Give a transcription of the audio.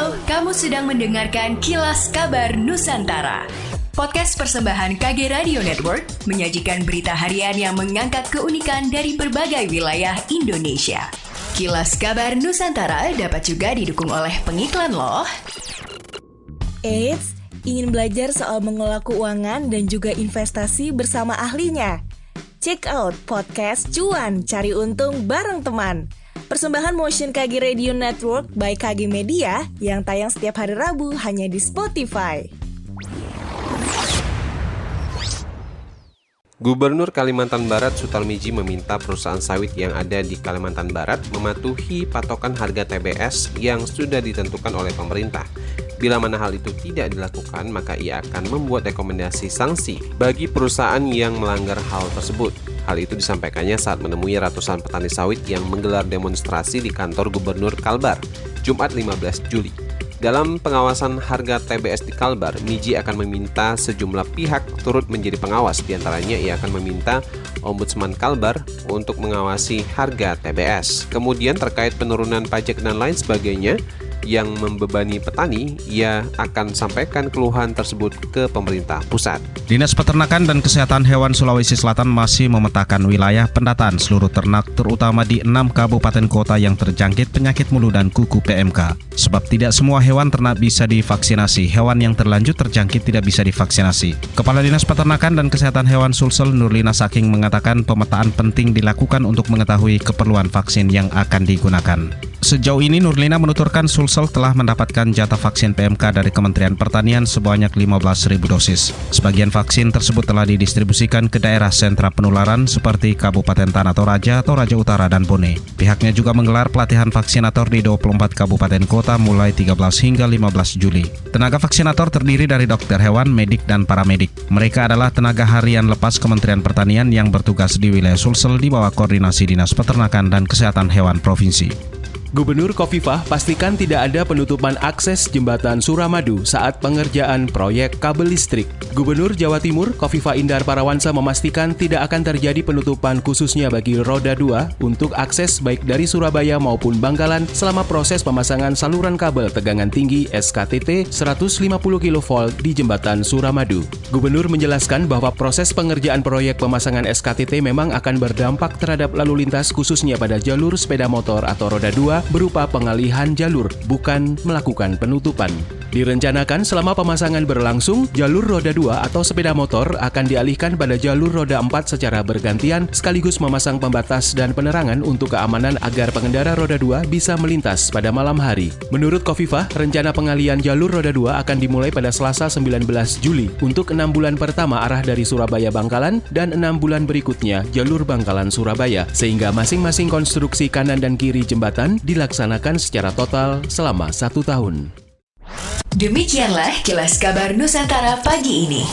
Halo, kamu sedang mendengarkan Kilas Kabar Nusantara. Podcast persembahan KG Radio Network menyajikan berita harian yang mengangkat keunikan dari berbagai wilayah Indonesia. Kilas Kabar Nusantara dapat juga didukung oleh pengiklan loh. Eits, ingin belajar soal mengelola keuangan dan juga investasi bersama ahlinya? Check out podcast Cuan Cari Untung bareng teman. Persembahan Motion KG Radio Network by KG Media yang tayang setiap hari Rabu hanya di Spotify. Gubernur Kalimantan Barat Sutar Miji meminta perusahaan sawit yang ada di Kalimantan Barat mematuhi patokan harga TBS yang sudah ditentukan oleh pemerintah. Bila mana hal itu tidak dilakukan, maka ia akan membuat rekomendasi sanksi bagi perusahaan yang melanggar hal tersebut. Hal itu disampaikannya saat menemui ratusan petani sawit yang menggelar demonstrasi di kantor Gubernur Kalbar, Jumat 15 Juli. Dalam pengawasan harga TBS di Kalbar, Miji akan meminta sejumlah pihak turut menjadi pengawas. Di antaranya ia akan meminta Ombudsman Kalbar untuk mengawasi harga TBS. Kemudian terkait penurunan pajak dan lain sebagainya yang membebani petani, ia akan sampaikan keluhan tersebut ke pemerintah pusat. Dinas Peternakan dan Kesehatan Hewan Sulawesi Selatan masih memetakan wilayah pendataan seluruh ternak terutama di 6 kabupaten kota yang terjangkit penyakit mulut dan kuku PMK. Sebab tidak semua hewan ternak bisa divaksinasi, hewan yang terlanjur terjangkit tidak bisa divaksinasi. Kepala Dinas Peternakan dan Kesehatan Hewan Sulsel Nurlina Saking mengatakan pemetaan penting dilakukan untuk mengetahui keperluan vaksin yang akan digunakan. Sejauh ini Nurlina menuturkan Sulsel telah mendapatkan jatah vaksin PMK dari Kementerian Pertanian sebanyak 15.000 dosis. Sebagian vaksin tersebut telah didistribusikan ke daerah sentra penularan seperti Kabupaten Tanah Toraja Utara, dan Bone. Pihaknya juga menggelar pelatihan vaksinator di 24 kabupaten kota mulai 13 hingga 15 Juli. Tenaga vaksinator terdiri dari dokter hewan, medik, dan paramedik. Mereka adalah tenaga harian lepas Kementerian Pertanian yang bertugas di wilayah Sulsel di bawah koordinasi Dinas Peternakan dan Kesehatan Hewan Provinsi. Gubernur Khofifah pastikan tidak ada penutupan akses jembatan Suramadu saat pengerjaan proyek kabel listrik. Gubernur Jawa Timur Khofifah Indar Parawansa memastikan tidak akan terjadi penutupan khususnya bagi roda 2 untuk akses baik dari Surabaya maupun Bangkalan selama proses pemasangan saluran kabel tegangan tinggi SKTT 150 kV di jembatan Suramadu. Gubernur menjelaskan bahwa proses pengerjaan proyek pemasangan SKTT memang akan berdampak terhadap lalu lintas khususnya pada jalur sepeda motor atau roda 2 berupa pengalihan jalur, bukan melakukan penutupan. Direncanakan selama pemasangan berlangsung, jalur roda 2 atau sepeda motor akan dialihkan pada jalur roda 4 secara bergantian sekaligus memasang pembatas dan penerangan untuk keamanan agar pengendara roda 2 bisa melintas pada malam hari. Menurut Khofifah, rencana pengalihan jalur roda 2 akan dimulai pada Selasa 19 Juli untuk 6 bulan pertama arah dari Surabaya Bangkalan dan 6 bulan berikutnya jalur Bangkalan Surabaya, sehingga masing-masing konstruksi kanan dan kiri jembatan dilaksanakan secara total selama 1 tahun. Demikianlah Kilas Kabar Nusantara pagi ini.